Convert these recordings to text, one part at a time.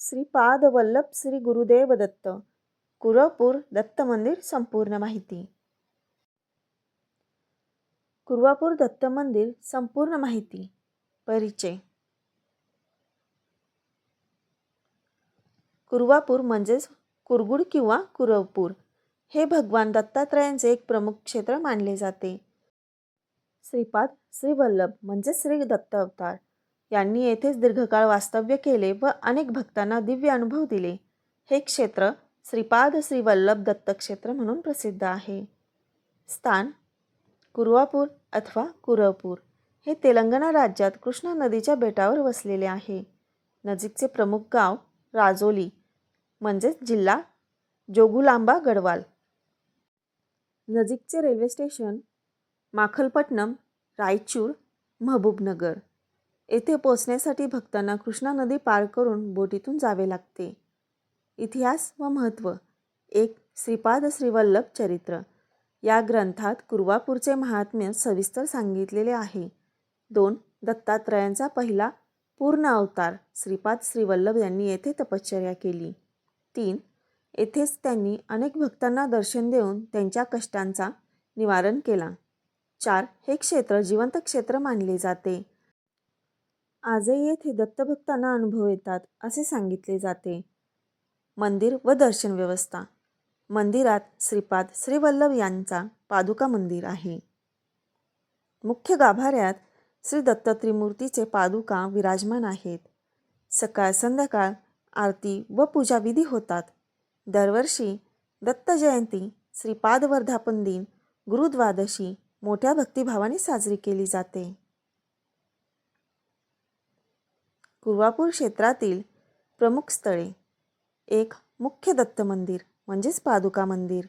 श्रीपाद वल्लभ श्री गुरुदेव दत्त कुरवपूर दत्त मंदिर संपूर्ण माहिती. कुरवापूर दत्त मंदिर संपूर्ण माहिती. परिचय. कुरवापूर म्हणजेच कुरगुड किंवा कुरवपूर हे भगवान दत्तात्रयांचे एक प्रमुख क्षेत्र मानले जाते. श्रीपाद श्री वल्लभ म्हणजे श्री दत्त अवतार यांनी येथेच दीर्घकाळ वास्तव्य केले व अनेक भक्तांना दिव्य अनुभव दिले. हे क्षेत्र श्रीपाद श्री वल्लभ दत्त क्षेत्र म्हणून प्रसिद्ध आहे. स्थान कुरवापूर अथवा कुरवपूर हे तेलंगणा राज्यात कृष्णा नदीच्या बेटावर वसलेले आहे. नजीकचे प्रमुख गाव राजोली म्हणजेच जिल्हा जोगुलांबा गढवाल. नजीकचे रेल्वे स्टेशन माखलपट्टणम, रायचूर, महबूबनगर. येथे पोहोचण्यासाठी भक्तांना कृष्णा नदी पार करून बोटीतून जावे लागते. इतिहास व महत्त्व. 1. श्रीपाद श्री वल्लभ चरित्र. या ग्रंथात कुरवापूरचे महात्म्य सविस्तर सांगितलेले आहे. 2. दत्तात्रयांचा पहिला पूर्ण अवतार श्रीपाद श्री वल्लभ यांनी येथे तपश्चर्या केली. 3. येथेच त्यांनी अनेक भक्तांना दर्शन देऊन त्यांच्या कष्टांचा निवारण केला. 4. हे क्षेत्र जिवंत क्षेत्र मानले जाते. आजही येथे दत्तभक्तांना अनुभव येतात असे सांगितले जाते. मंदिर व दर्शन व्यवस्था. मंदिरात श्रीपाद श्री वल्लभ यांचा पादुका मंदिर आहे. मुख्य गाभाऱ्यात श्री दत्त त्रिमूर्तीचे पादुका विराजमान आहेत. सकाळ संध्याकाळ आरती व पूजा विधी होतात. दरवर्षी दत्त जयंती, श्रीपाद वर्धापन दिन, गुरुद्वादशी मोठ्या भक्तिभावाने साजरी केली जाते. कुरवापूर क्षेत्रातील प्रमुख स्थळे. 1. मुख्य दत्त मंदिर म्हणजेच पादुका मंदिर.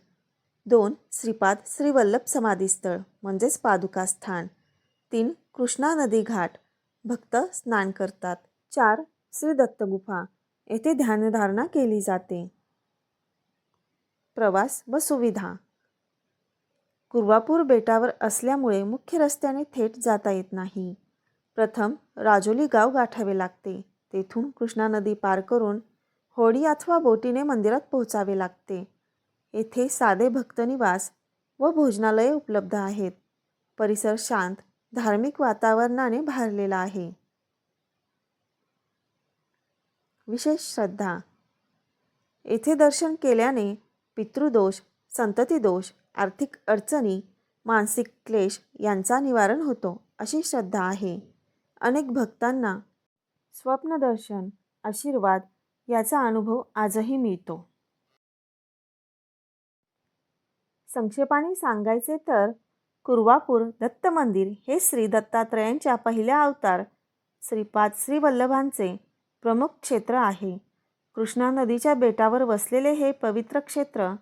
2. श्रीपाद श्री वल्लभ समाधीस्थळ म्हणजेच पादुका स्थान. 3. कृष्णा नदी घाट, भक्त स्नान करतात. 4. श्री दत्त गुफा, येथे ध्यानधारणा केली जाते. प्रवास व सुविधा. कुरवापूर बेटावर असल्यामुळे मुख्य रस्त्याने थेट जाता येत नाही. प्रथम राजोली गाव गाठावे लागते. तेथून कृष्णा नदी पार करून होडी अथवा बोटीने मंदिरात पोहोचावे लागते. येथे साधे भक्तनिवास व भोजनालये उपलब्ध आहेत. परिसर शांत, धार्मिक वातावरणाने भारलेला आहे. विशेष श्रद्धा. येथे दर्शन केल्याने पितृदोष, संततिदोष, आर्थिक अडचणी, मानसिक क्लेश यांचा निवारण होतो अशी श्रद्धा आहे. अनेक भक्तांना स्वप्नदर्शन, आशीर्वाद याचा अनुभव आजही मिळतो. संक्षेपाने सांगायचे तर कुरवापूर दत्त मंदिर हे श्री दत्तात्रयांच्या पहिल्या अवतार श्रीपाद श्री वल्लभांचे प्रमुख क्षेत्र आहे. कृष्णा नदीच्या बेटावर वसलेले हे पवित्र क्षेत्र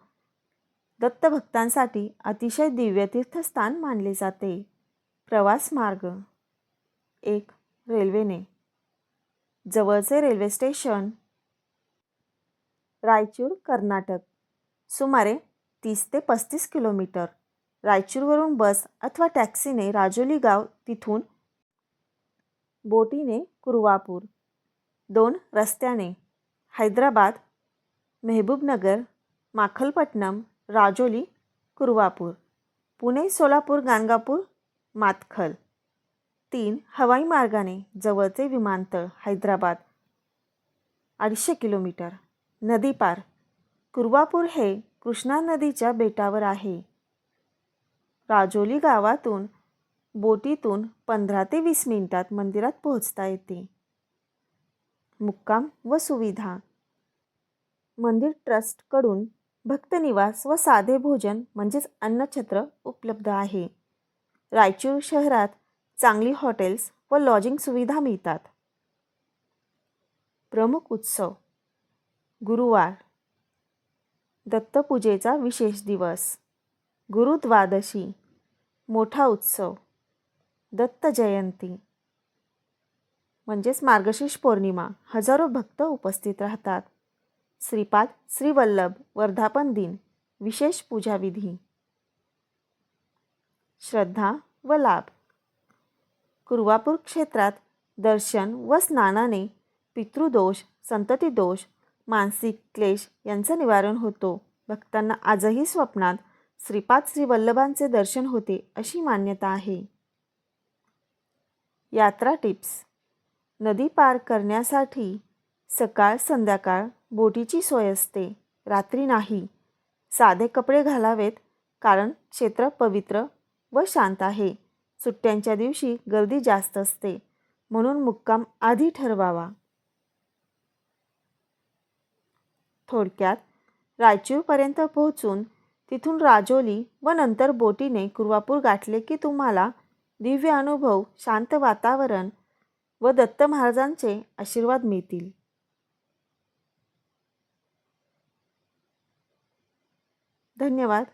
दत्तभक्तांसाठी अतिशय दिव्य तीर्थस्थान मानले जाते. प्रवास मार्ग. 1. रेल्वेने. जवळचे रेल्वे स्टेशन रायचूर, कर्नाटक. सुमारे 30 ते 35 किलोमीटर. रायचूरवरून बस अथवा टॅक्सीने राजोली गाव, तिथून बोटीने कुरवापूर. 2. रस्त्याने हैदराबाद, महबूबनगर, माखलपट्टणम, राजोली, कुरवापूर. पुणे, सोलापूर, गाणगापूर, मातखल. 3. हवाई मार्गाने जवळचे विमानतळ हैदराबाद 250 किलोमीटर. नदीपार. कुरवापूर हे कृष्णा नदीच्या बेटावर आहे. राजोली गावातून बोटीतून 15 ते 20 मिनिटात मंदिरात पोहोचता येते. मुक्काम व सुविधा. मंदिर ट्रस्टकडून भक्तनिवास व साधे भोजन म्हणजेच अन्नछत्र उपलब्ध आहे. रायचूर शहरात चांगली हॉटेल्स व लॉजिंग सुविधा मिळतात. प्रमुख उत्सव. गुरुवार दत्तपूजेचा विशेष दिवस. गुरुद्वादशी मोठा उत्सव. दत्त जयंती म्हणजेच मार्गशीर्ष पौर्णिमा, हजारो भक्त उपस्थित राहतात. श्रीपाद श्री वल्लभ वर्धापन दिन, विशेष पूजाविधी. श्रद्धा व लाभ. कुरवापूर क्षेत्रात दर्शन व स्नानाने पितृदोष, संतती दोष, मानसिक क्लेश यांचं निवारण होतो. भक्तांना आजही स्वप्नात श्रीपाद श्री वल्लभांचे दर्शन होते अशी मान्यता आहे. यात्रा टिप्स. नदी पार करण्यासाठी सकाळ संध्याकाळ बोटीची सोय असते, रात्री नाही. साधे कपडे घालावेत कारण क्षेत्र पवित्र व शांत आहे. सुट्ट्यांच्या दिवशी गर्दी जास्त असते म्हणून मुक्काम आधी ठरवावा. थोडक्यात रायचूरपर्यंत पोहोचून तिथून राजोली व नंतर बोटीने कुरवापूर गाठले की तुम्हाला दिव्य अनुभव, शांत वातावरण व दत्त महाराजांचे आशीर्वाद मिळतील. धन्यवाद.